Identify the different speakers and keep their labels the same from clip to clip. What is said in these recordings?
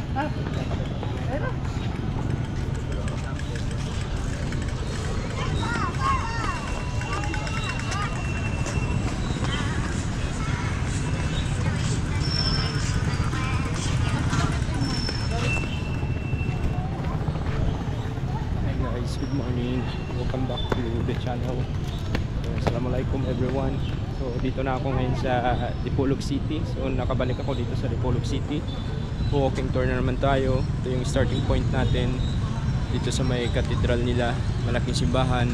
Speaker 1: Good morning, welcome back to the channel. Assalamualaikum everyone. So dito na ako ngayon sa Dipolog City. So nakabalik ako dito sa Dipolog City. Walking tour na naman tayo. Ito yung starting point natin dito sa may cathedral nila, malaking simbahan.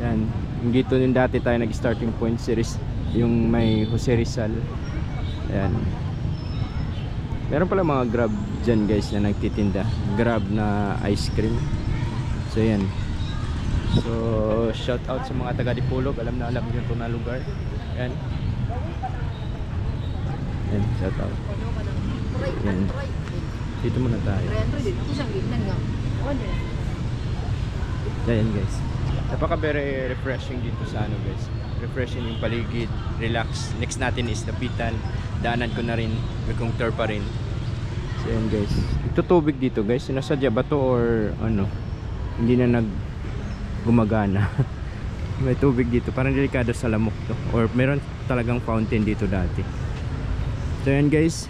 Speaker 1: Yan, dito yung dati tayo nag-starting point series, yung may Jose Rizal. Ayan. Meron pala mga Grab dyan guys na nagtitinda, Grab na ice cream. So yan. So shout out sa mga taga Dipolog, alam na yun ito na lugar. Yan. Yan, shout out. Yan. Dito muna tayo. Yan guys. Napaka very refreshing dito sa ano guys. Refreshing yung paligid, relax. Next natin is Dapitan. Daanan ko na rin, may kong tour pa rin. So yan guys. Ito tubig dito guys, sinasadya ba to or ano? Hindi na gumagana. May tubig dito, parang delikado sa lamok to, or meron talagang fountain dito dati. So yan guys,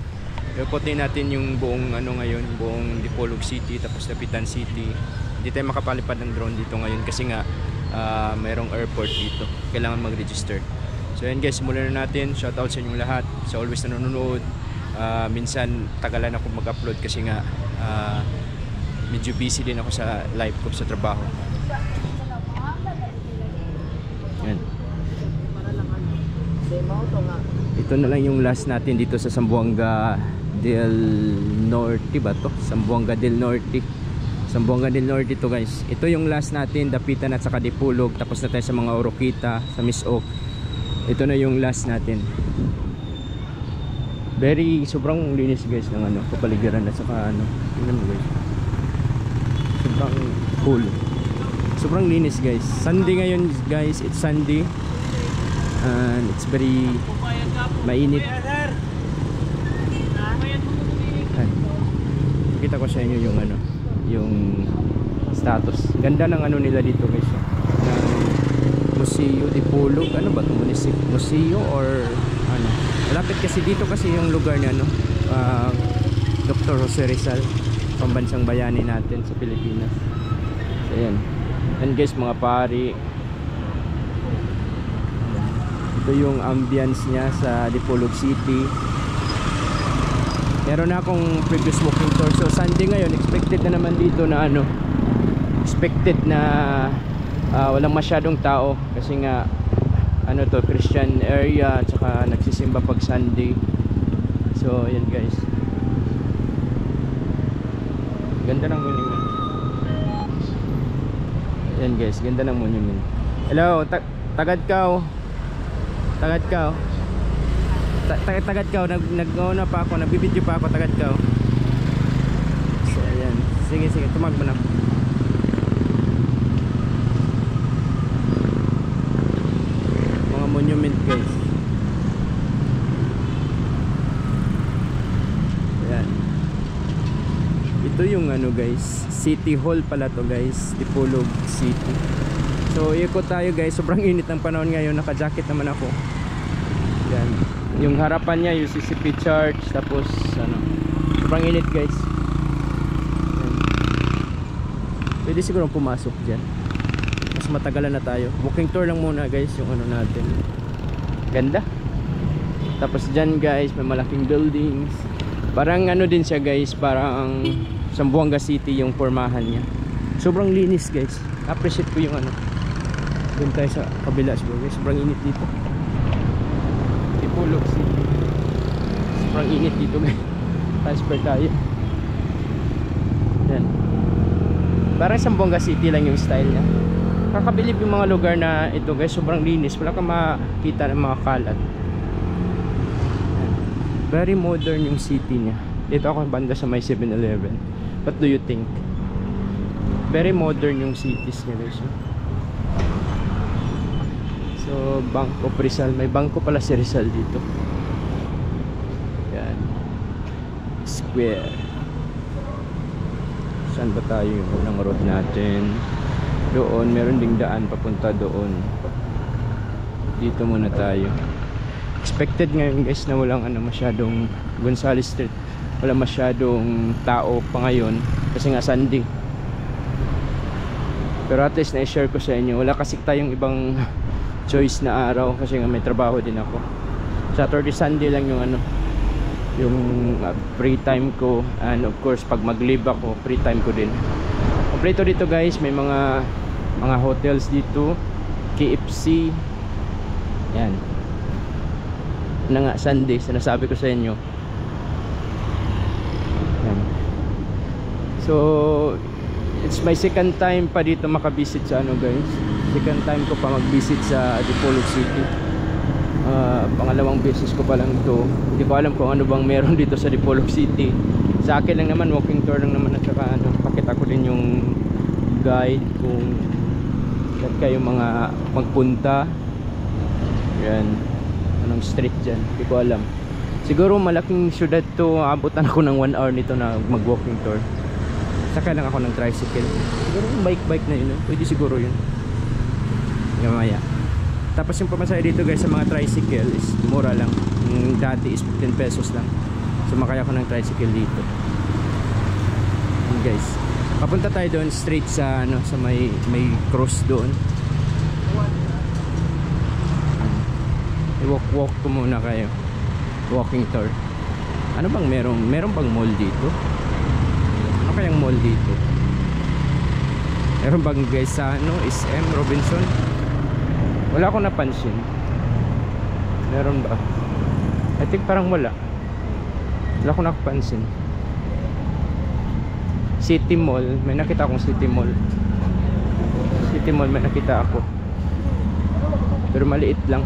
Speaker 1: ikutin natin yung buong ano ngayon, buong Dipolog City, tapos Dapitan City. Hindi tayo makapalipad ng drone dito ngayon kasi nga mayroong airport dito, kailangan mag-register. So yan guys, simulan na natin. Shout out sa inyong lahat, sa always nanonood. Minsan tagalan ako mag-upload kasi nga medyo busy din ako sa live ko sa trabaho. Yan. Ito na lang yung last natin dito sa Zamboanga del Norte ba to? Zamboanga del Norte. Zamboanga del Norte to guys. Ito yung last natin, Dapitan at saka Dipolog. Tapos na tayo sa mga Oroquita, sa Miss Oak. Ito na yung last natin. Sobrang linis guys ng ano, kapaligiran at saka ano. Tingnan mo guys. Sobrang cool. Sobrang linis guys. Sunday ngayon guys. It's Sunday. And it's very mainit. Kita ko sa inyo yung ano, yung status. Ganda ng ano nila dito guys. Ng Museo Dipolog. Ano ba ito? Museo or ano? Malapit kasi dito kasi yung lugar niya no. Dr. Jose Rizal, pambansang bayani natin sa Pilipinas. So yan. And guys, mga pari, ito yung ambience niya sa Dipolog City. Meron na akong previous walking tour. So Sunday ngayon, expected na naman dito na ano, expected na walang masyadong tao kasi nga ano to, Christian area at saka nagsisimba pag Sunday. So yan guys, ganda ng monument. Yan guys, ganda ng monument. Hello, Tagadkaw. Tagadkaw. Tagadkaw, nag-una pa ako, nagbibideo pa ako, Tagadkaw. So ayan, sige, tumag mo na. Mga monument guys. Ayan. Ito yung ano guys, City Hall pala to guys, Dipolog City. So ikot tayo guys, sobrang init ng panahon ngayon, naka-jacket naman ako. Yan. Yung harapan niya yung CCP Church, tapos ano, sobrang init guys. Yan. Pwede siguro pumasok dyan, mas matagalan na tayo. Walking tour lang muna guys yung ano natin. Ganda. Tapos dyan guys, may malaking buildings. Parang ano din siya guys, parang Zamboanga City yung pormahan niya. Sobrang linis guys. Appreciate ko yung ano. Doon tayo sa kabila siguro guys. Sobrang init dito. Dipolog City. Sobrang init dito guys. Transfer tayo. Yan. Parang Zamboanga City lang yung style niya. Kakabilib yung mga lugar na ito guys. Sobrang linis. Wala kang makita ng mga kalat. Yan. Very modern yung city niya. Dito ako banda sa may 7-Eleven. What do you think? Very modern yung cities niya guys. So Bank of Rizal, may bangko pala si Rizal dito. Yan. Square. Saan ba tayo yung unang road natin? Doon, meron ding daan papunta doon. Dito muna tayo. Expected ngayon guys na walang masyadong Gonzales Street. Wala masyadong tao pa ngayon kasi nga Sunday. Pero at least na-share ko sa inyo. Wala kasi tayong ibang choice na araw kasi nga may trabaho din ako. Saturday, Sunday lang yung yung free time ko, and of course pag mag-leave ako, free time ko din. Kompleto dito guys, may mga hotels dito, KFC. Yan. Na nga Sunday, sinasabi ko sa inyo. Yan. So, it's my second time pa dito makabisit sa guys. Second time ko pa mag-visit sa Dipolog City. Pangalawang beses ko pa lang ito. Hindi ko alam kung ano bang meron dito sa Dipolog City. Sa akin lang naman, walking tour lang naman, at saka pakita ko din yung guide kung saan kayo mga magpunta. Yan, anong street dyan, hindi ko alam. Siguro malaking syudad to, abutan ako ng 1 hour nito na mag walking tour. Saka lang ako ng tricycle. Siguro yung bike na yun, pwede siguro yun. Mamaya. Tapos yung pamasahe dito guys sa mga tricycle is mura lang. Yung dati is 15 pesos lang. Sumakay ako ng tricycle dito. Yun guys. Papunta tayo doon straight sa sa may cross doon. I-walk ko muna kayo. Walking tour. Ano bang meron bang mall dito? Ano kayang mall dito? Meron bang guys sa SM Robinson? Wala akong napansin. Meron ba? I think parang wala. Wala akong napansin. City Mall, may nakita akong City Mall. City Mall may nakita ako. Pero maliit lang.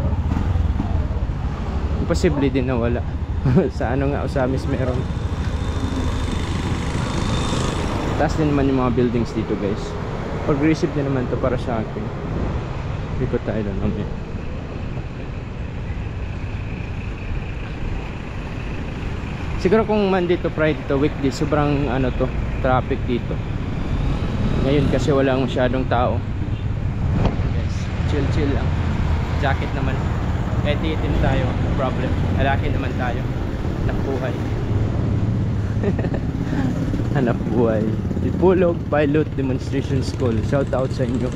Speaker 1: Imposible din na wala. Sa Osamis meron. Taas din naman yung mga buildings dito guys. Progressive din naman to para sa akin. Ikot tayo doon mamaya. Siguro kung Monday to Friday to weekday, sobrang traffic dito. Ngayon kasi wala masyadong tao. Yes, chill lang. Jacket naman. Kahit itim tayo, no problem. Lalaki naman tayo. Hanap buhay. Hanap buhay. Dipolog Pilot Demonstration School. Shout out sa inyo.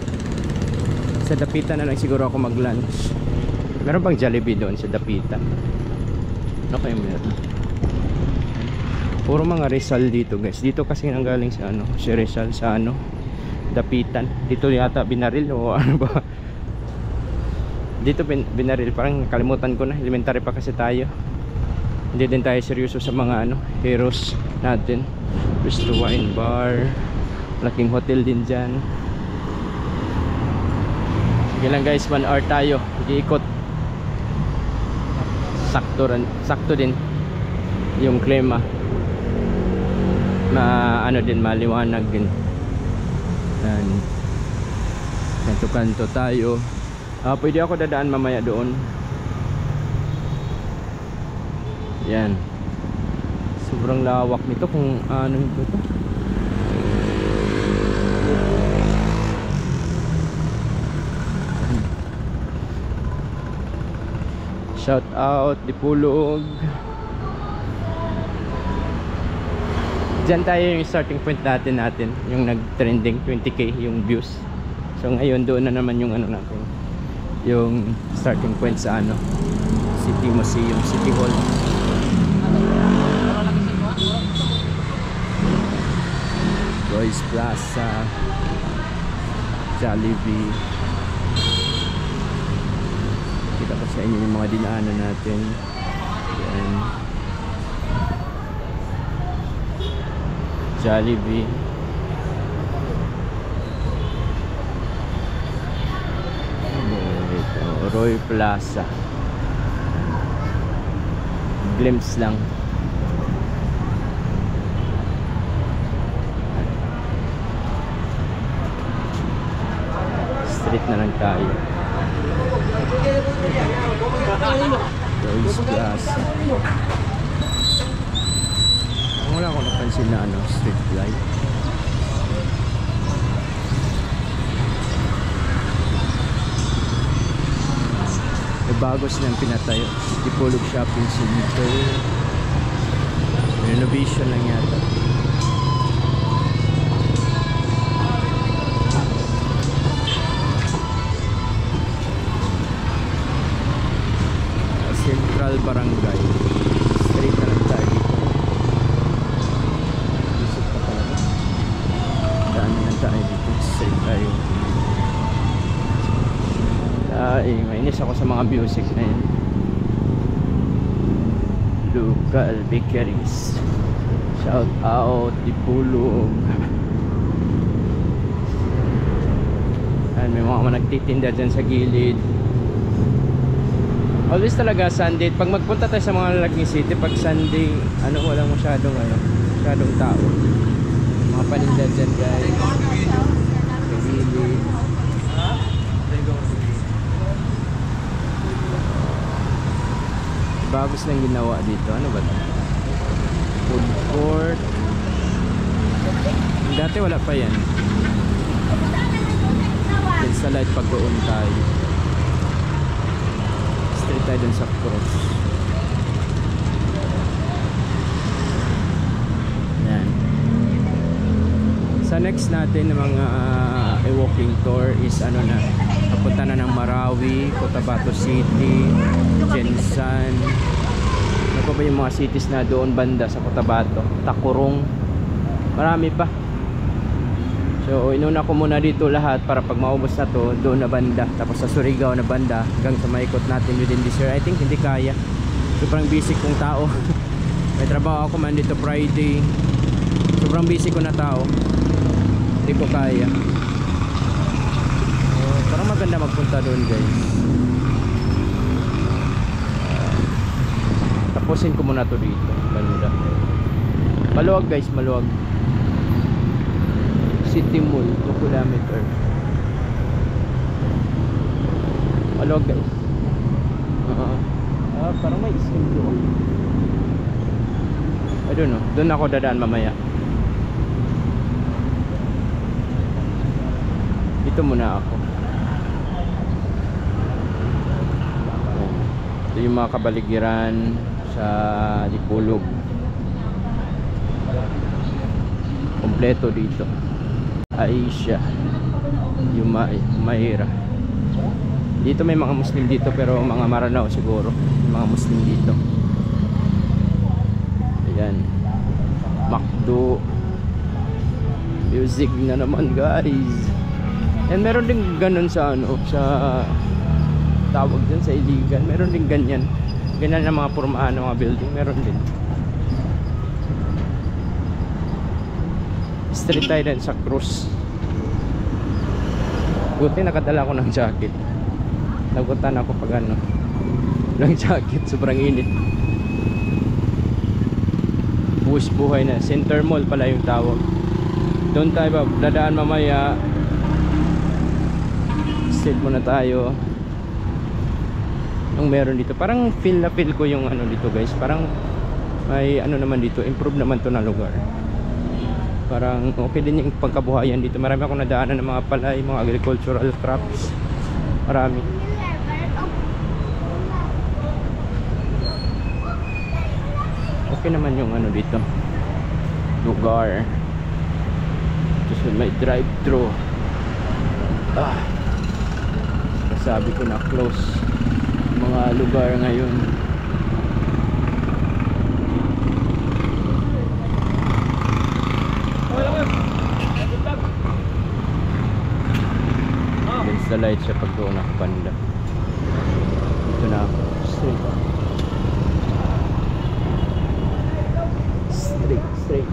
Speaker 1: Sa Dapitan na lang siguro ako mag-lunch. Meron bang Jollibee doon sa Dapitan? Ano kayo meron? Puro mga Rizal dito guys. Dito kasi nanggaling sa si Rizal sa Dapitan. Dito yata binaril o ano ba? Dito binaril. Parang kalimutan ko na. Elementary pa kasi tayo. Hindi din tayo seryoso sa mga heroes natin. Bistro Wine Bar. Laking hotel din dyan. Sige lang guys, 1 hour tayo. Iikot. Sakto din yung klima. Din maliwanag din. Yan. Kanto-kanto tayo. Pwede ako dadaan mamaya doon. Yan. Sobrang lawak nito kung ito to. Shout out Dipolog. Diyan tayo yung starting point natin yung nag-trending 20k yung views. So ngayon doon na naman yung natin. Yung starting point sa City Museum, City Hall. Royce Plaza, Jollibee. Kita ko sa inyo yung mga dinaanan natin. Yan. Jollibee. Roy Plaza. Glimpse lang. Street na lang tayo. Roy's Plaza. Wala akong napansin na street light. bagos nang pinatayo. Dipolog Shopping Center. Renovation lang yata. Central Barangay. Straight na lang tayo dito. Isip pa talaga. Daan na lang tayo dito. Straight tayo. Ay, mainis ako sa mga music na yun. Local bakeries. Shout out Dipolog. May mga nagtitinda dyan sa gilid. Always talaga Sunday, pag magpunta tayo sa mga Lagni City, pag Sunday, walang masyadong tao. Mga paninda dyan guys. Sa gilid. Bagos nang ginawa dito. Ano ba ito? Food court. Dati wala pa yan. Then sa light pag doon tayo. Straight tayo dun sa cross. Yan. Sa next natin ng mga walking tour is papunta na ng Marawi, Cotabato City, Jensan. Ano pa ba yung mga cities na doon banda sa Cotabato? Takurong. Marami pa. So inuna ko muna dito lahat para pag maubos na to, doon na banda. Tapos sa Surigao na banda hanggang sa maikot natin within this year. I think hindi kaya. Sobrang busy kong tao. May trabaho ako man dito Friday. Sobrang busy ko na tao. Hindi ko kaya. Parang maganda magpunta doon guys. Tapusin ko muna to dito banda. Maluwag guys, maluwag. City Mall 2 kilometer. Maluwag guys. Parang may iskim doon. I don't know. Doon ako dadaan mamaya. Dito muna ako. Ito yung mga kabaligiran sa Dipolog. Kompleto dito. Aisha, yung Mahira. Dito may mga Muslim dito pero mga Maranao siguro. Mga Muslim dito. Ayan. Macdo. Music na naman guys. And meron din ganun sa sa tawag dyan sa illegal. Meron din ganyan. Ganyan na mga pormahan ng mga building. Meron din. Street tayo din sa Cruz. Buti nakadala ko ng jacket. Nagutan ako pag ng jacket. Sobrang init. Buwis buhay na. Center Mall pala yung tawag. Doon tayo ba? Dadaan mamaya. Street muna tayo. Ang meron dito. Parang feel na feel ko yung dito guys. Parang may naman dito. Improve naman to na lugar. Parang okay din yung pagkabuhayan dito. Marami akong nadaanan ng mga palay, mga agricultural crops. Marami. Okay naman yung dito. Lugar. Just may drive-thru. Sabi ko na close mga lugar ngayon. Sa light siya pag doon ako banda. Dito na ako. Straight.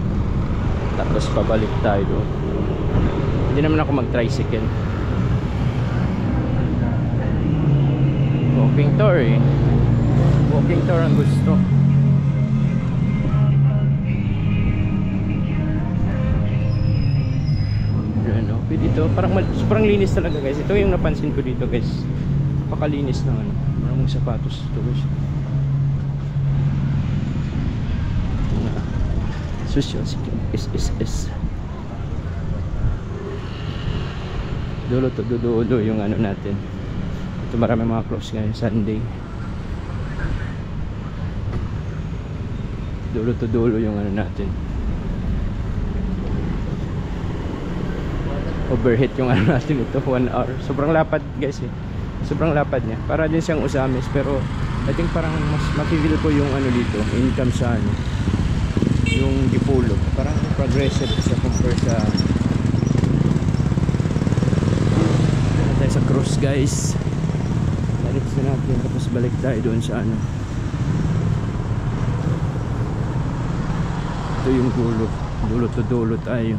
Speaker 1: Tapos pabalik tayo doon. Hindi naman ako mag-tricycle. Walking tour eh. Walking tour ang gusto. Dito parang linis talaga guys. Ito yung napansin ko dito guys. Pakalinis ng maraming sapatos ito guys. Social Security SSS. Dulo yung natin. Ito marami mga close ngayon Sunday. Dulo to dulo yung ano natin. Overheat yung ano natin ito, 1 hour. Sobrang lapad guys eh. Sobrang lapad niya. Para din siyang Usamis, pero I think parang mas mapigil ko yung ano dito, income sa ano, yung Dipolog. Parang progressive siya compare sa tayo sa cruise guys. Balik na natin tapos balik tayo doon sa ano. Ito yung dulo to dulo tayo.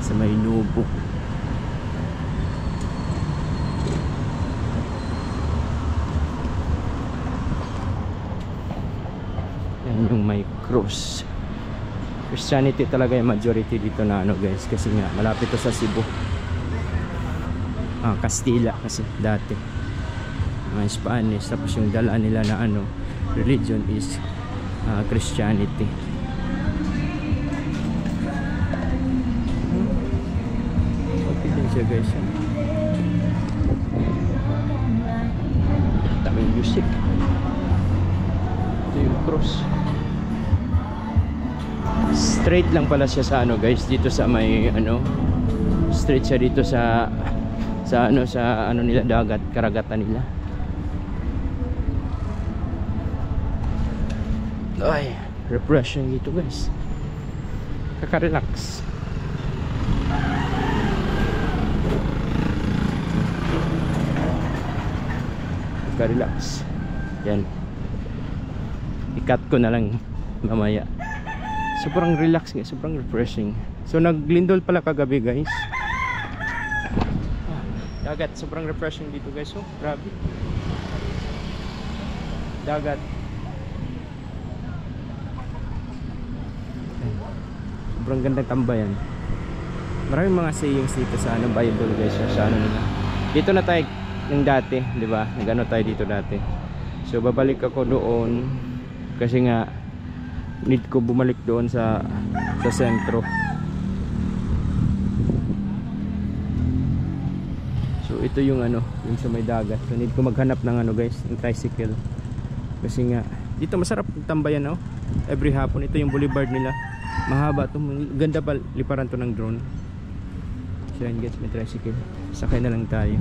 Speaker 1: Sa may Nubo. Yan yung may cruise. Christianity talaga yung majority dito na ano guys, kasi nga malapit to sa Cebu. Castilla kasi dati mga Spanish, tapos yung dala nila na ano religion is Christianity. Okay din siya guys. Daming music. Ito yung cross. Straight lang pala siya sa ano guys, dito sa may ano, straight siya dito sa ano nila, dagat, karagatan nila. Ay, refreshing dito guys. Kaka-relax. Kaka-relax. Yan. I-cut ko na lang mamaya. Sobrang relax guys, sobrang refreshing. So naglindol pala kagabi guys. Dagat, sobrang refreshing dito guys. So, grabe. Dagat. Sobrang gandang tambayan. Maraming mga sayings dito sa ano, Bible guys, sa ano nila. Dito na tayo yung dati, di ba? Nagano tayo dito dati. So babalik ako doon kasi nga need ko bumalik doon sa sentro. So ito yung ano, yung sa may dagat. So need ko maghanap ng ano guys, ng tricycle. Kasi nga dito masarap tambayan, no? Every hapon ito yung boulevard nila. Mahaba to, ganda pa, liparan to ng drone. So yan guys, may tricycle. Sakay na lang tayo.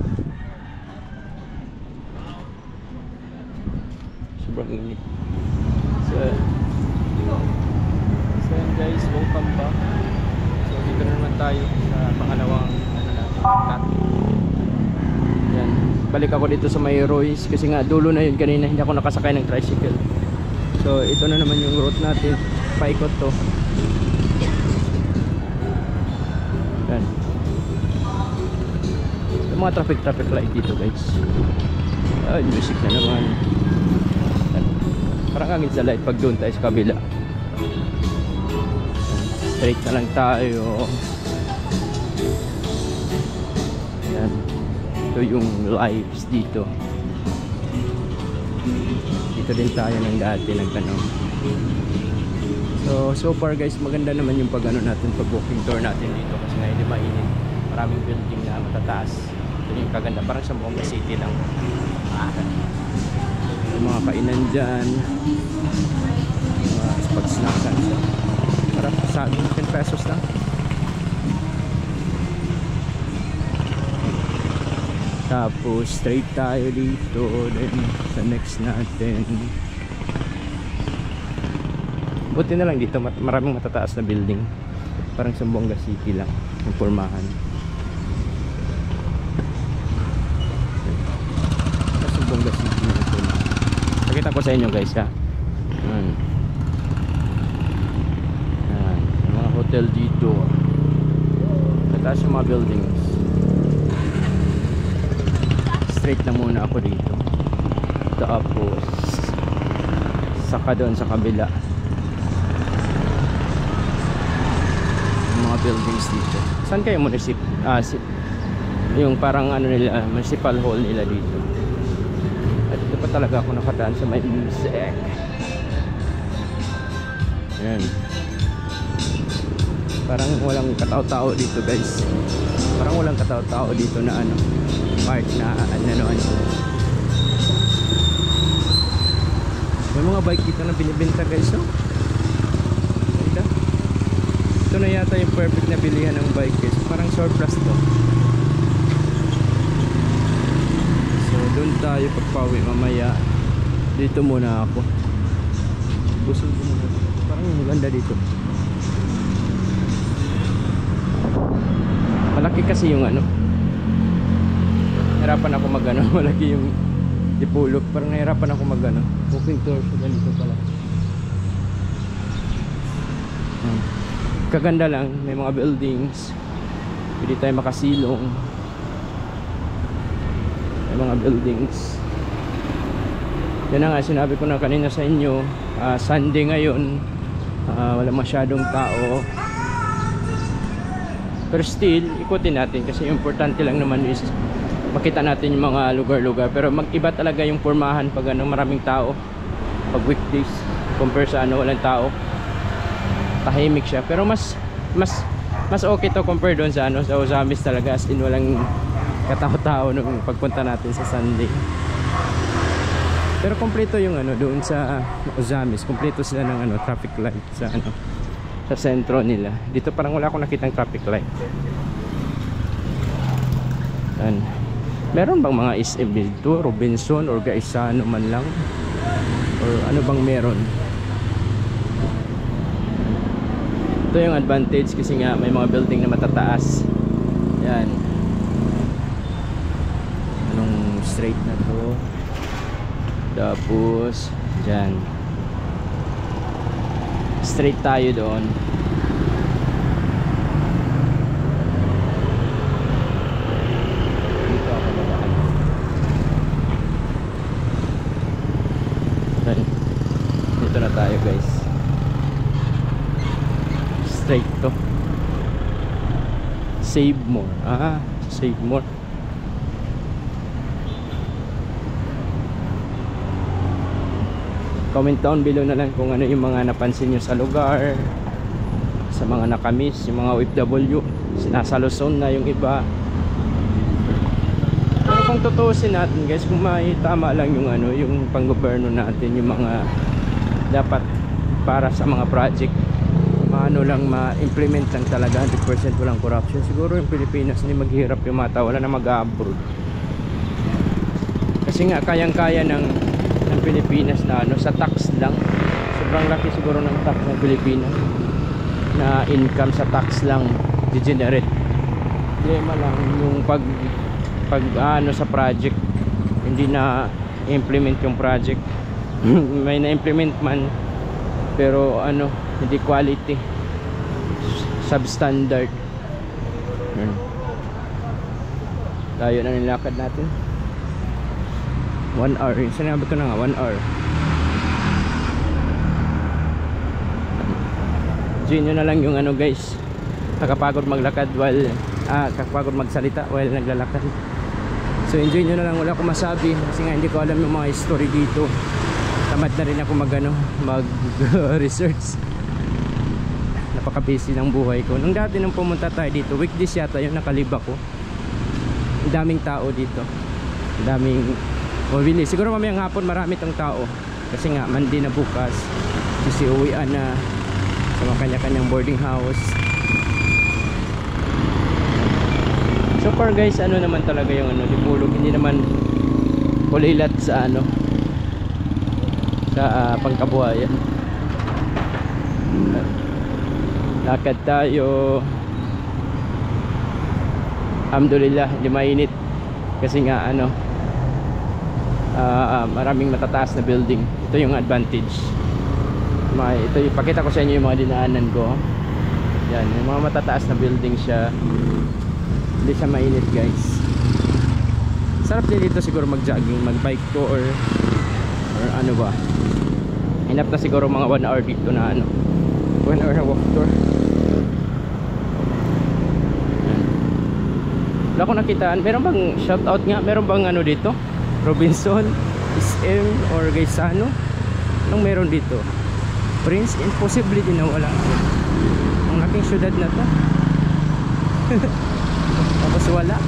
Speaker 1: Sobrang init. So yan guys, welcome back. So dito na naman tayo sa pangalawang ano natin, cut. Yan, balik ako dito sa may Royce kasi nga dulo na yun kanina, hindi ako nakasakay ng tricycle. So ito na naman yung route natin, paikot to. Yan. Yung mga traffic light dito guys. Ay, music na naman. Yan. Parang hangin sa light pag doon tayo sa kabila. Yan. Straight na lang tayo. Yan. Ito yung lives dito. Dito din tayo ng dati nagtanong. So far guys, maganda naman yung pag ano natin, pag walking tour natin dito kasi nga hindi mainit. Maraming building na matataas. Ito yung kaganda, parang sa Buanga City lang. Yung mga kainan dyan, mga spot snackan. Parang sa 10 pesos lang. Tapos straight tayo dito, then sa next natin. Buti na lang dito, maraming matataas na building. Parang sa Buanga City lang yung pormahan. Sa Buanga City na ito. Pakita ko sa inyo guys ha. Yan. Yan. Yung mga hotel dito. Matataas yung mga buildings. Straight na muna ako dito. Tapos saka doon sa kabila. Mga buildings dito. Saan kayo yung parang ano nila, municipal hall nila dito. At dito pa talaga ako nakadaan sa may music. Ayan. Parang walang katao-tao dito guys. Parang walang katao-tao dito na ano, park na ano. May mga bike dito na binibenta guys, oh. Ganda. Ito na yata yung perfect na bilihan ng bike guys. Parang surplus to. So doon tayo pagpawi mamaya. Dito muna ako. Busog ko muna. Parang maganda dito. Malaki kasi yung ano. Hirapan ako mag ano. Malaki yung dipulog. Parang nahirapan ako mag ano. Walking tour sa ganito pala. Kaganda lang. May mga buildings. Pwede tayo makasilong. May mga buildings. Yan na nga, sinabi ko na kanina sa inyo, Sunday ngayon, wala masyadong tao. Pero still, ikutin natin kasi importante lang naman is makita natin yung mga lugar-lugar. Pero mag-iba talaga yung pormahan pag ano, maraming tao. Pag weekdays, compare sa ano, walang tao. Tahimik siya. Pero mas okay to compare doon sa ano, sa Ozamis talaga. As in, walang katao-tao nung pagpunta natin sa Sunday. Pero kompleto yung ano doon sa Ozamis, kompleto sila ng ano traffic light sa ano sa sentro nila. Dito parang wala akong nakitang traffic light. Yan. Meron bang mga SM dito, Robinson or Gaisano man lang? Or ano bang meron? Ito yung advantage kasi nga may mga building na matataas. Yan. Anong straight na to? Tapos dyan straight tayo doon. Dito ako babaan. Dito na tayo guys. Straight to Save More. Save More. Comment down below na lang kung ano yung mga napansin nyo sa lugar, sa mga nakamiss, yung mga OFW, nasa Luzon na yung iba. Pero kung tutuusin natin guys, kung may tama lang yung ano, yung panggoberno natin, yung mga dapat para sa mga project, ano lang ma-implement lang talaga, 100% walang corruption. Siguro yung Pilipinas hindi maghihirap yung mata, wala na mag-abroad. Kasi nga kayang-kaya ng Pilipinas na ano, sa tax lang. Sobrang laki siguro ng tax ng Pilipinas na income sa tax lang di-generate. Problema lang yung pag ano sa project, hindi na implement yung project. May na-implement man pero ano, hindi quality, substandard. Tayo na nilakad natin 1 hour, sinabi ko na nga 1 hour. Enjoy nyo na lang yung ano guys, kakapagod maglakad while kakapagod magsalita while naglalakad. So enjoy nyo na lang, wala akong masabi kasi nga hindi ko alam yung mga history dito. Tamad na rin ako mag research. Napaka busy ng buhay ko. Nung dati nung pumunta tayo dito, weekdays yata yung nakaliba ko. Ang daming tao dito, ang daming mabili. Siguro mamayang hapon marami tong tao kasi nga Monday na bukas, kasi uwian na sa mga kanya-kanyang boarding house. So far guys, ano naman talaga yung ano, dipulog, hindi naman kulilat sa ano, sa pangkabuhayan. Lakad tayo. Alhamdulillah, hindi mainit kasi nga ano, maraming matataas na building. Ito yung advantage. Ito ipakita ko sa inyo yung mga dinaanan ko. Yan, yung mga matataas na building siya. Hindi siya mainit guys. Sarap din dito siguro mag-jogging, mag-bike to or ano ba. Enough na siguro mga 1 hour dito na ano, 1 hour na walk tour. Wala ko nakitaan. Meron bang shoutout nga? Meron bang ano dito? Robinson, SM or Gaisano? Anong meron dito? Prince, imposible din na wala. Ang malaking syudad na to. Tapos wala.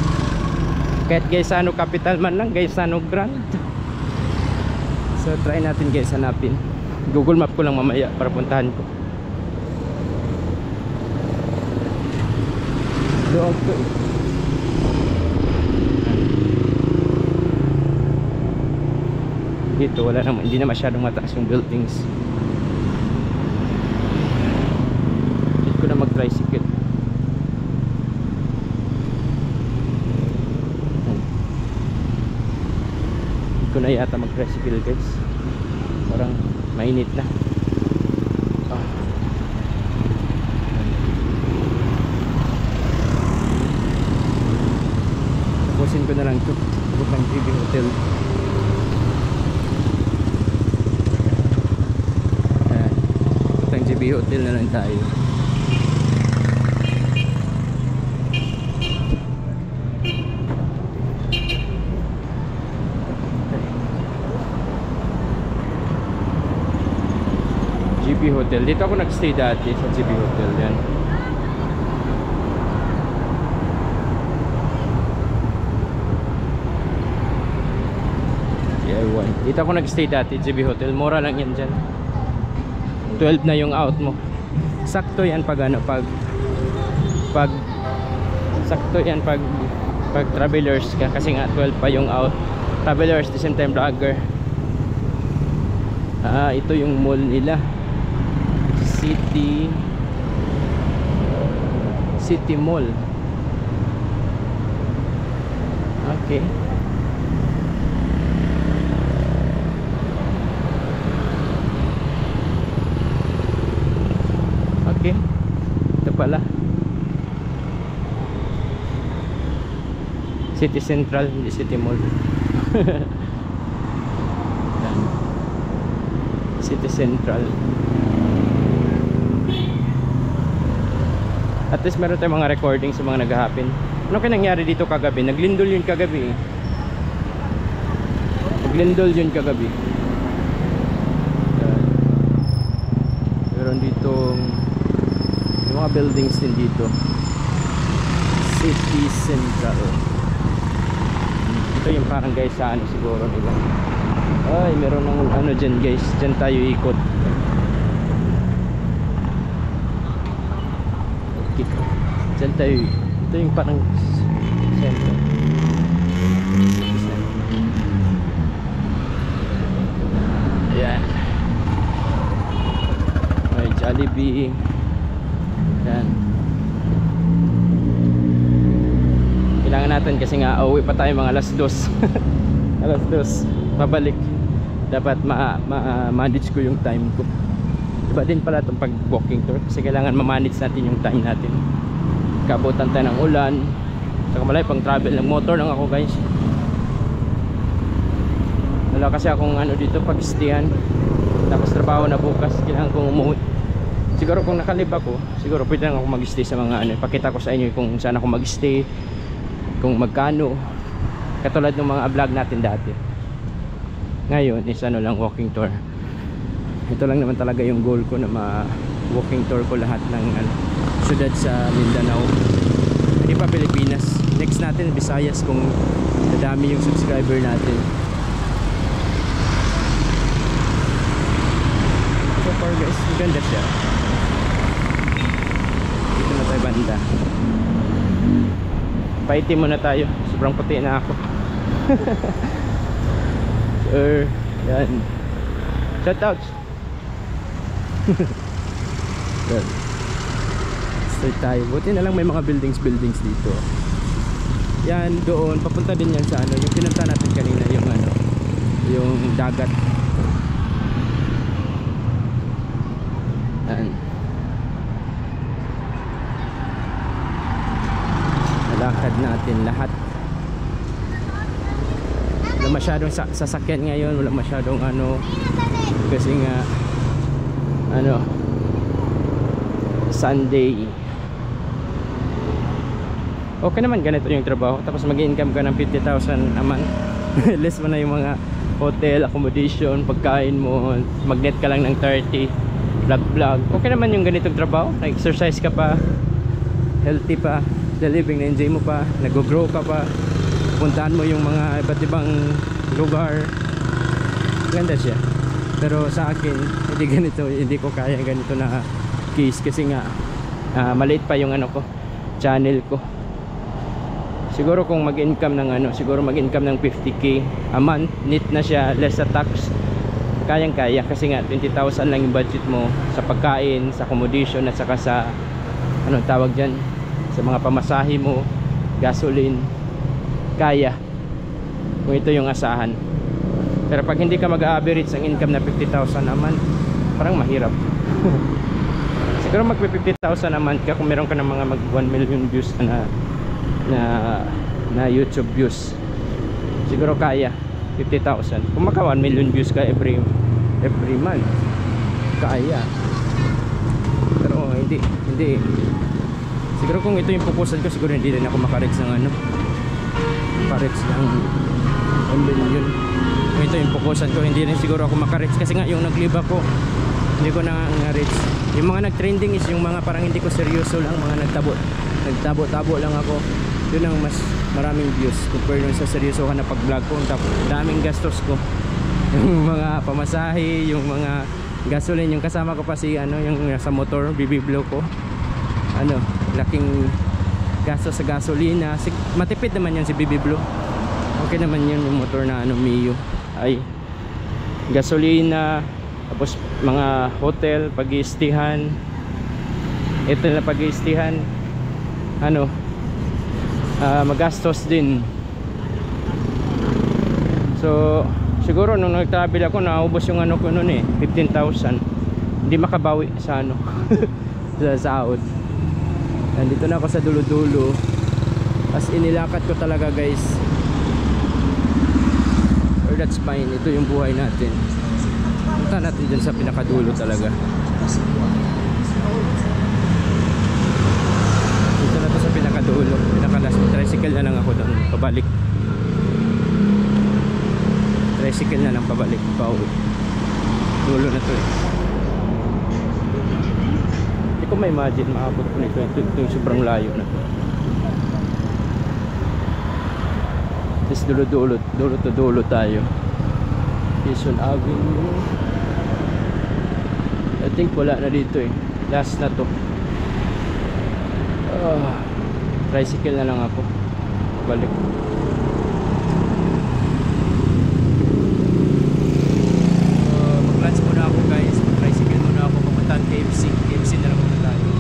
Speaker 1: Kahit Gaisano capital man lang, Gaisano Grand. So try natin guys hanapin. Google Map ko lang mamaya para puntahan ko. Doon ko eh. Dito wala naman, hindi na masyadong mataas yung buildings. Hindi ko na mag-tricycle. Hindi ko na yata mag-tricycle guys. Parang mainit na. Tapusin ko na lang ito. Tapos ng JB Hotel. JB Hotel na lang tayo. JB Hotel. Dito ako nagstay dati sa JB Hotel yan. Dito ako nagstay dati, JB Hotel. Mura lang yan dyan. 12 na yung out mo. Sakto yan pag ano, pag sakto yan pag travelers ka, kasi nga 12 pa yung out. Travelers, the same time vlogger. Ito yung mall nila. City Mall. Okay. Ito pala City Central, hindi City Mall. City Central. At least meron tayong mga recording sa mga naghahapin. Ano kaya nangyari dito kagabi? Naglindol yun kagabi. Naglindol yun kagabi. Meron ditong mga buildings din dito. City Central. Ito yung parang guys sa ano siguro nila. Ay, meron ng ano dyan guys. Dyan tayo ikot. Okay. Dyan tayo. Ito yung parang center. Ayan. May Jollibee. Yan. Kailangan natin kasi nga uuwi pa tayo mga alas 2. Alas 2 pabalik. Dapat ma-manage ko yung time ko. Iba din pala itong pag walking tour kasi kailangan ma-manage natin yung time natin. Kabutan tayo ng ulan. Saka malay pang travel ng motor lang ako guys. Wala kasi akong ano dito pag stayan. Tapos trabaho na bukas. Kailangan kong umuwi. Siguro kung nakalib ako, siguro pwede lang ako mag-stay sa mga ano. Pakita ko sa inyo kung saan ako mag-stay, kung magkano. Katulad ng mga vlog natin dati. Ngayon is ano lang, walking tour. Ito lang naman talaga yung goal ko na ma-walking tour ko lahat ng ano, syudad sa Mindanao. Hindi pa Pilipinas. Next natin Visayas kung dadami yung subscriber natin. So far guys, maganda siya. Dito na tayo banda. Paitim muna tayo. Sobrang puti na ako. Sir, yan. Shoutouts. Yan. Start tayo. Buti na lang may mga buildings dito. Yan, doon. Papunta din yan sa ano. Yung pinunta natin kanina. Yung ano. Yung dagat. Yan. Nalakad natin lahat. Wala masyadong sasakyan ngayon. Wala masyadong ano. Kasi nga ano, Sunday. Okay naman ganito yung trabaho. Tapos mag-income ka ng 50,000 a month. Less mo na yung mga hotel, accommodation, pagkain mo. Mag-net ka lang ng 30. vlog. Okay naman yung ganitong trabaho. Nag-exercise ka pa, healthy pa, the living, na-enjoy mo pa, nag-grow ka pa, puntahan mo yung mga iba't ibang lugar. Ganda siya. Pero sa akin, hindi ganito, hindi ko kaya ganito na case kasi nga maliit pa yung ano ko, channel ko. Siguro kung mag-income ng ano, siguro mag-income ng 50k a month, neat na siya, less sa tax. Kayang-kaya kasi nga 20,000 lang yung budget mo sa pagkain, sa accommodation at saka sa ano tawag diyan, sa mga pamasahe mo, gasoline. Kaya. Kung ito yung asahan. Pero pag hindi ka mag-average ang income na 50,000 a month, parang mahirap. Siguro mag 50,000 a month ka kung meron ka ng mga mag 1 million views na YouTube views. Siguro kaya 50,000. Kung maka 1 million views ka every month, kaya. Pero hindi. Siguro kung ito yung pupusan ko, siguro hindi rin ako maka-reach ng ano, maka-reach ng 1 million. Kung ito yung pupusan ko, hindi rin siguro ako maka-reach kasi nga yung nag-live ako, hindi ko na-reach. Yung mga nag-trending is yung mga parang hindi ko seryoso lang, mga nagtabo-tabo lang ako. Yun ang mas maraming views compare dun sa seryoso ka na pag-vlog ko. Tapos daming gastos ko. Yung mga pamasahe, yung mga gasoline, yung kasama ko pa si ano, yung sa motor, bibiblo ko. Ano, laking gastos sa gasolina. Matipid naman yan si bibiblo. Okay naman yun yung motor na ano, Mio. Ay gasolina, tapos mga hotel, pag-iistihan. Ito na pag-iistihan, ano, magastos din. So siguro nung nag-travel ako, naubos yung ano ko noon 15,000. Hindi makabawi sa ano sa sahod. Nandito na ako sa dulo-dulo. As inilakad ko talaga, guys. Or that's fine. Ito yung buhay natin. Punta natin dyan sa pinakadulo talaga. Dito na to sa pinakadulo. Pinakalas. Tricycle na lang ako doon. Pabalik. Tricycle na lang pabalik. Pauwi. Dulo na to eh. Hindi ko ma-imagine maabot ko nito. Ito yung sobrang layo na. Tapos dulo to dulo tayo. Quezon Avenue. I think wala na dito eh. Last na to. Tricycle na lang ako. Balik. Mag-lunch muna ako, guys. Mag-tricycle muna ako. Papuntaan KFC. KFC na lang muna tayo.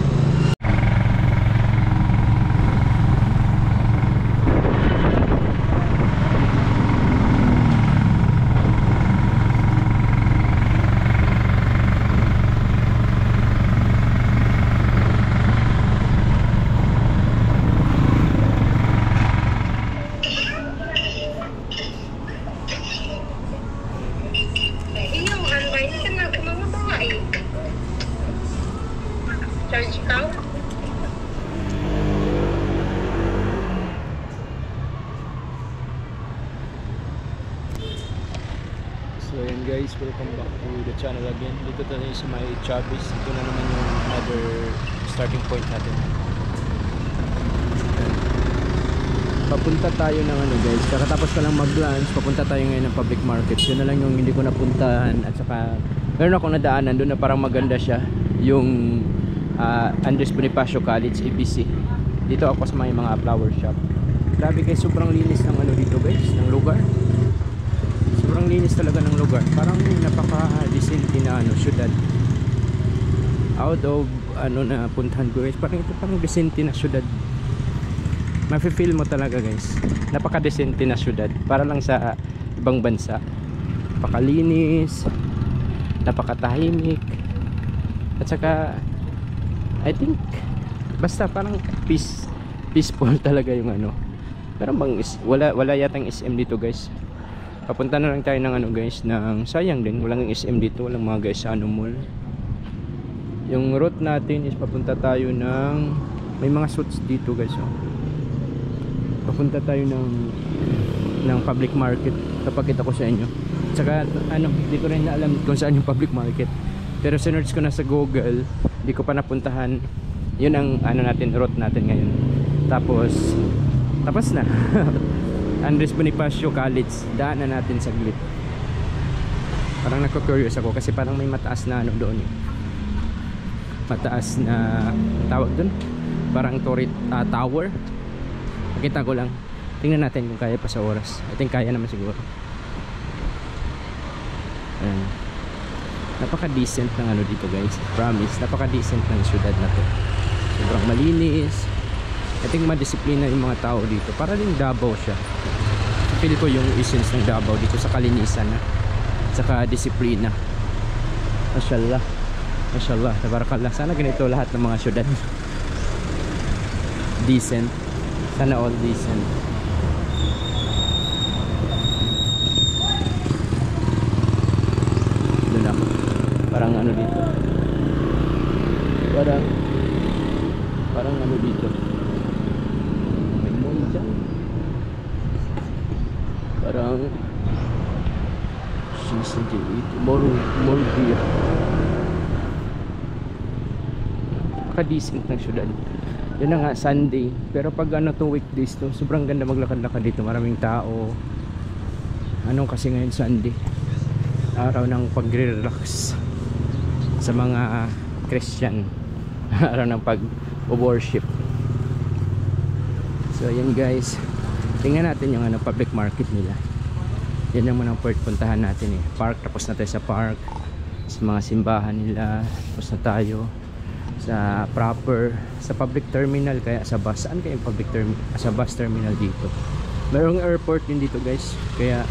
Speaker 1: So ayan guys, welcome back to the channel again. Dito tayo sa may Chavez. Ito na naman yung another starting point natin. Papunta tayo ng ano guys, kakatapos ko lang mag-lunch. Papunta tayo ngayon ng public market. Yun na lang yung hindi ko napuntahan. At saka meron akong nadaanan doon na parang maganda siya, yung Andres Bonifacio College, ABC. Dito ako sa may mga flower shop. Grabe guys, sobrang linis ng ano dito guys, ng lugar. Sobrang linis talaga ng lugar. Parang napaka-decente na ano, syudad. Out of ano na puntahan ko guys, parang ito parang decente na syudad. Mafe-feel mo talaga guys, napaka-decente na syudad para lang sa ibang bansa. Napakalinis, napakatahimik. At saka I think basta parang peaceful talaga yung ano. Pero bang wala yatang SM dito guys. Papunta na lang tayo ng ano guys, ng sayang din, walang SM dito, walang mga guys sa ano mall. Yung route natin is papunta tayo ng, may mga suits dito guys oh. Papunta tayo ng public market, kapakita ko sa inyo. Tsaka ano, hindi ko rin alam kung saan yung public market. Pero sinerch ko na sa Google, hindi ko pa napuntahan. Yun ang ano natin, route natin ngayon. Tapos na. Andres Bonifacio College, daanan natin saglit. Parang nako-curious ako kasi parang may mataas na ano doon eh. Mataas na tawag doon, parang turret tower. Makita ko lang. Tingnan natin kung kaya pa sa oras. I think kaya naman siguro. Ayan. Napaka-decent ng ano dito guys, promise. Napaka-decent ng syudad na to. Sobrang malinis. I think madisiplina yung mga tao dito. Para rin Davao siya. Feel ko yung essence ng Davao dito sa kalinisan na saka disiplina. Mashallah. Mashallah, tabarakallah. Sana ganito lahat ng mga syudad. Decent. Sana all decent. Doon ako. Parang ano dito. Parang ano dito. May mall dyan. Parang mall beer. Decent ng syudad. Yun na nga, Sunday. Pero pag ano to, weekdays to, sobrang ganda maglakad-lakad dito. Maraming tao. Ano kasi ngayon Sunday, araw ng pagre-relax sa mga Christian. Araw ng pag-worship. So yan guys, tingnan natin yung ano, public market nila. Yan yung munang puntahan natin eh. Park, tapos na tayo sa park. Sa mga simbahan nila, tapos na tayo sa proper, sa public terminal, kaya sa bus. Saan kaya yung public terminal? Sa bus terminal dito. Mayroong airport din dito guys, kaya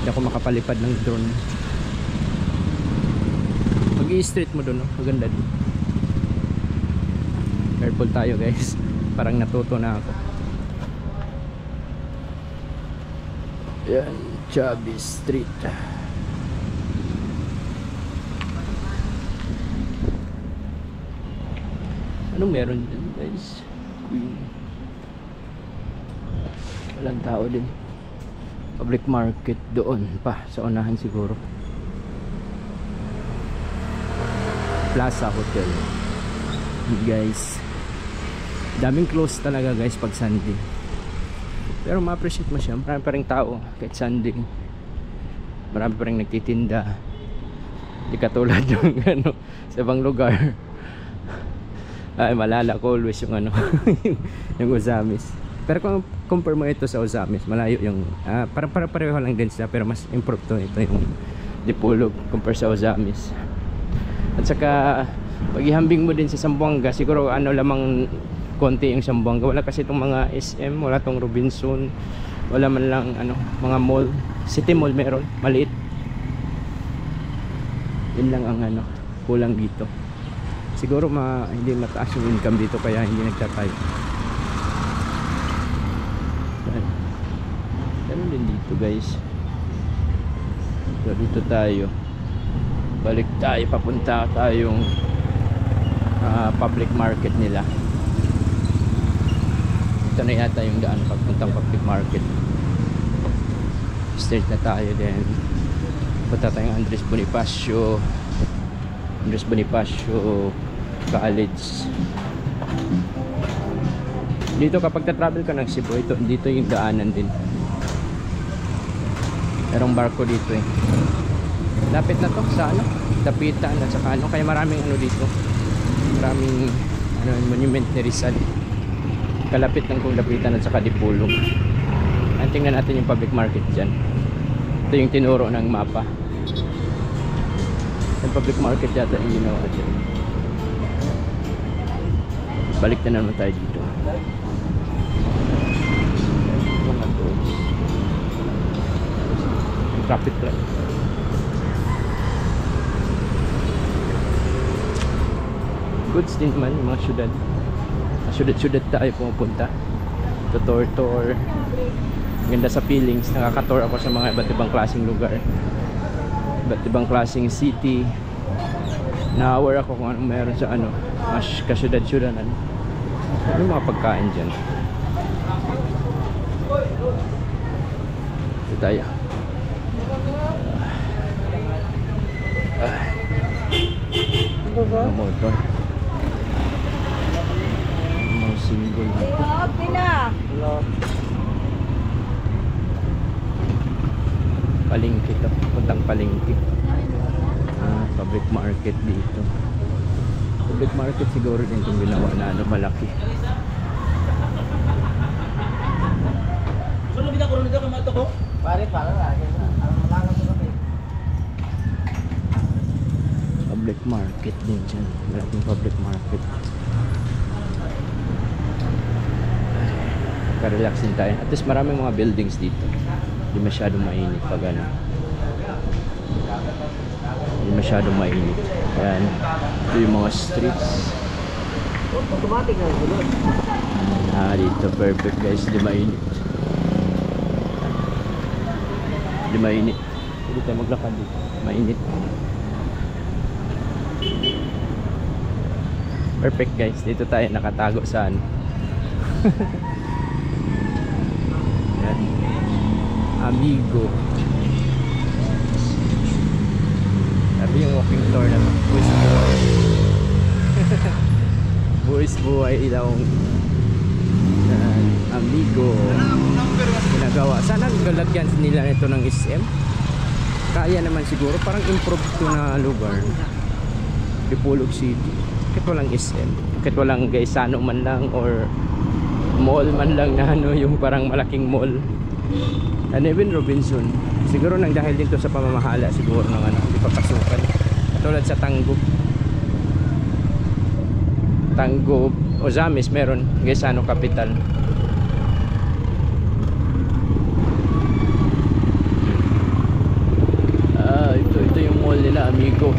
Speaker 1: hindi ako makapalipad ng drone. Mag-i-street mo doon, no? Maganda din. Careful tayo guys, parang natuto na ako. Yan, Chubby Street. Anong meron dyan guys? Walang tao din. Public market doon pa sa unahan siguro. Plaza Hotel. Guys, daming close talaga guys pag Sunday. Pero ma-appreciate mo siya. Marami pa rin tao kahit Sunday. Marami pa rin nagtitinda. Hindi katulad yung ano, sa ibang lugar. Ay, malala ko always yung ano yung Ozamis. Pero kung compare mo ito sa Ozamis, malayo yung parang pareho lang din sila, pero mas improve to. Ito yung Dipolog compare sa Ozamis. At saka pag ihambing mo din sa Zamboanga, siguro ano lamang konti yung Zamboanga. Wala kasi itong mga SM, wala tong Robinson, wala man lang ano, mga mall. City Mall meron, maliit. Yun lang ang ano, kulang dito. Siguro hindi mataas yung income dito kaya hindi nagtatay. Ganun din dito guys. So dito tayo. Balik tayo, papunta tayong public market nila. Ito na yata yung daan papuntang public market. Straight na tayo din. Punta tayong Andres Bonifacio College. Dito kapag ta-travel ka ng Cebu, dito yung daanan din. Merong barko dito eh. Lapit na to sa ano, Dapitan at saka ano, kaya maraming ano dito. Maraming ano, monument ni Rizal. Kalapit ng kung Dapitan at saka Dipolog. Tingnan natin yung public market dyan. Ito yung tinuro ng mapa. Yung public market yata yung ginawa dyan. Balik na naman tayo dito. Traffic light. Goods din naman yung mga syudad. Syudad tayo pumupunta. Tour. Ganda sa feelings. Nakaka-tour ako sa mga iba't ibang klaseng lugar. Iba't ibang klaseng city. Na-aware ako kung anong meron sa ano, kasyudad-syudadan. Ano yung mga pagkain dyan? Ito tayo. Mga motor. Mga single. Palengke to. Puntang palengke. Public market dito. Public market siguro din itong ginawa na ano, malaki. Public market din dyan. Malaking public market. Relax din tayo. At least maraming mga buildings dito. Hindi masyadong mainit pag ano. Hindi masyadong mainit. Ayan. Ito yung mga streets.
Speaker 2: Automatic na gulod.
Speaker 1: Dito perfect guys. Hindi mainit. Hindi mainit. Hindi tayo maglakad dito. Mainit. Perfect guys. Dito tayo nakatago sa ano. Amigo. Sabi yung walking tour na buwis buhay. Buwis buhay ilawang Amigo. Ginagawa. Sana galagyan nila ito ng SM. Kaya naman siguro. Parang improve ito na lugar. Dipolog City. Kahit walang SM. Kahit walang Gaisano man lang or mall man lang na ano, yung parang malaking mall. And even Robinson siguro nang dahil din to sa pamamahala siguro ng ano, hindi papasukan tulad sa Tanggob Ozamis meron Gaisano Capital. Ito yung mall nila Amigo.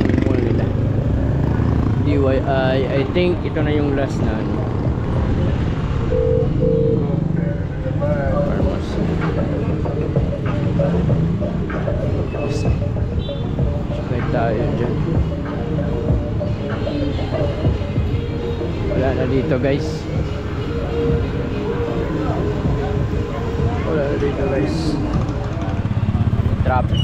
Speaker 1: Yung mall nila DIY. I think ito na yung last na ano, pharmacy. Sakay tayo dyan. Wala na dito guys. Wala na dito guys. Traffic.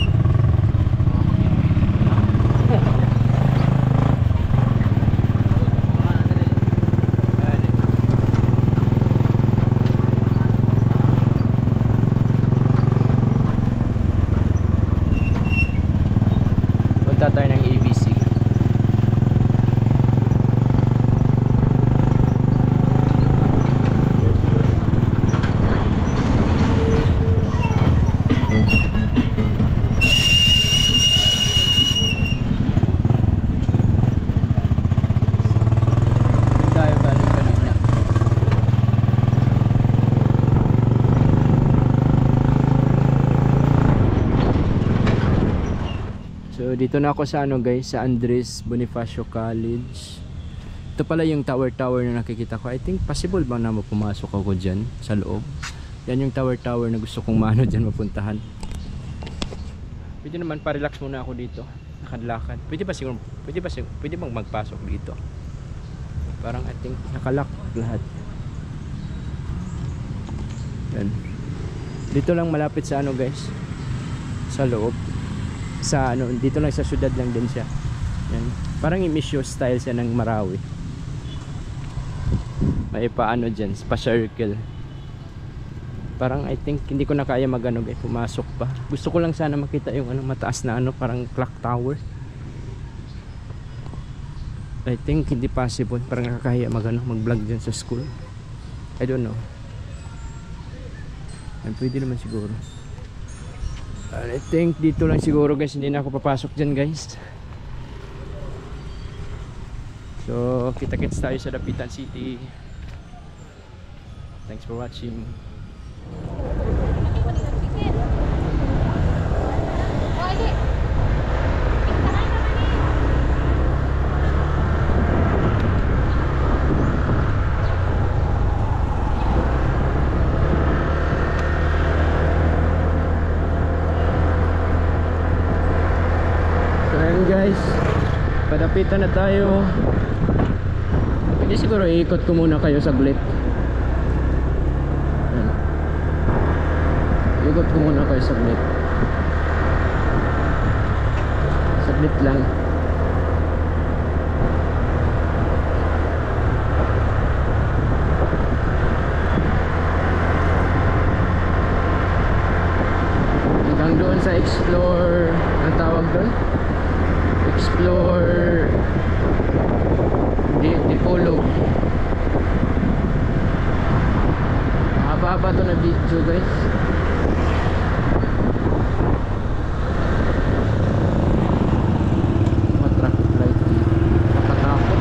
Speaker 1: Tayo ng ABC. Tayo galing kanina. So dito na ako sa ano guys, sa Andres Bonifacio College. Ito pala yung tower na nakikita ko. I think possible bang na pumasok ako dyan sa loob. Yan yung tower na gusto kong maano dyan mapuntahan. Pwede naman pa-relax muna ako dito. Nakadlakad. Pwede bang magpasok dito? Parang I think nakalock lahat. Yan. Dito lang malapit sa ano guys, sa loob. Sa ano, dito lang sa syudad lang din siya. Yan. Parang emission style siya ng Marawi. May paano dyan, pa-circle. Parang I think hindi ko na kaya magano guys, pumasok pa. Gusto ko lang sana makita yung ano, mataas na ano, parang clock tower. I think hindi possible, parang nakakahiya mag-vlog dyan sa school. I don't know. And pwede naman siguro. I think dito lang siguro guys, hindi na ako papasok dyan guys. So kita-kits tayo sa Dapitan City. Thanks for watching. Guys, padapitan na tayo. Pwede siguro iikot ko muna kayo saglit. Ikot ko muna kayo saglit. saglit lang. Hanggang doon sa Explore, ang tawag doon? Explore Dipolog. Haba-haba to na video guys. Mga traffic light dito, nakatakot.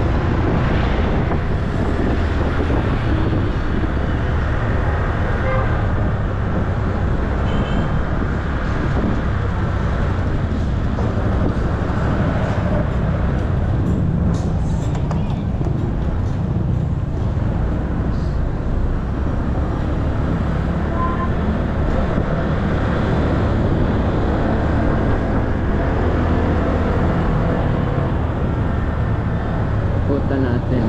Speaker 1: Puta natin.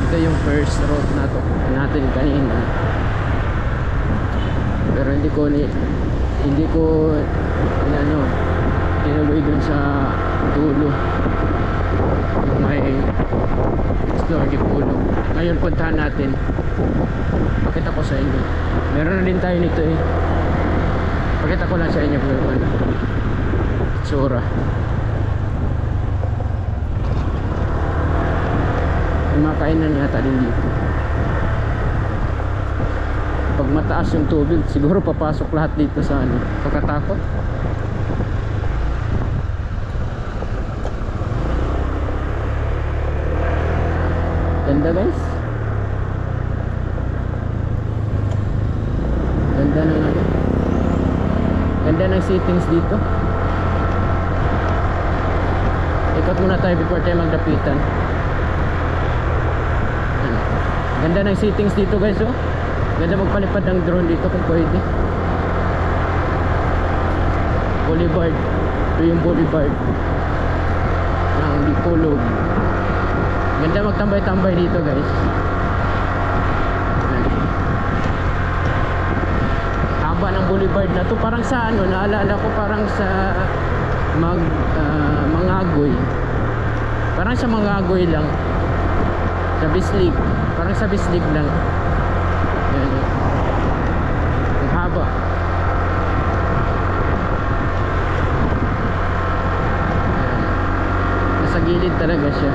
Speaker 1: Ito yung first road natin kanina. Pero hindi ko tinuloy dun sa dulo yung may Explore Dipolog. Ngayon puntahan natin, pakita ko sa inyo, meron na din tayo nito eh. Pakita ko lang sa inyo kung ano tsura. May mga kainan yata din dito. Pag mataas yung tubig, siguro papasok lahat dito sa ano, pagkatakot. Ganda guys. Ganda ng ano. Ganda ng settings dito. Ikot muna tayo before tayo magdapitan. Ganda ng settings dito guys oh. Ganda magpalipad ng drone dito kung pwede. Boulevard. Ito yung boulevard ng Dipolog. Ganda magtambay-tambay dito guys. Haba ng boulevard na to. Parang sa ano, naalala ko parang sa Mangagoy. Parang sa Mangagoy lang. Sa Bislig. Parang sa Bislig lang. Yan. Ang haba. Nasa gilid talaga siya.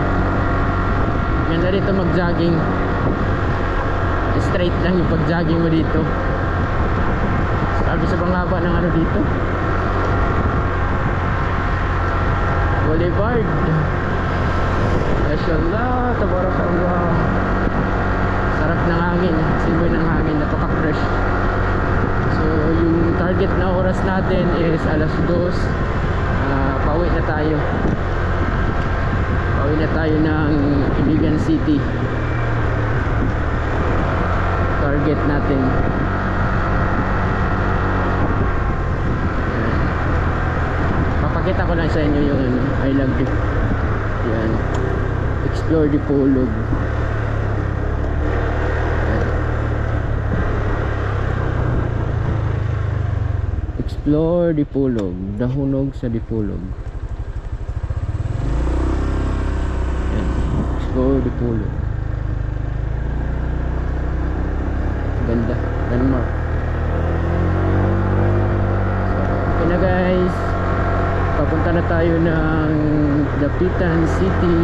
Speaker 1: Ganda dito mag-jogging. Straight lang yung pag-jogging mo dito. Sabi sa bang haba ng ano dito. Boulevard. Mashallah, tabarakallah. Sarap ng hangin, simoy ng hangin, napaka-fresh. So yung target na oras natin is alas 2. Pauwi na tayo. Pauwi na tayo ng Iligan City. Target natin. Papakita ko lang sa inyo yung ano, I love it. Yan. Explore Dipolog. Explore Dipolog. Dahunog sa Dipolog. Yan. Explore Dipolog. Ganda. Denmark. Okay na guys. Papunta na tayo ng Dapitan City.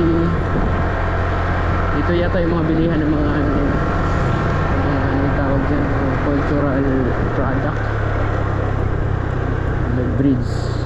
Speaker 1: Dito yata yung mga bilihan ng mga anong tawag dyan, cultural product. The bridge.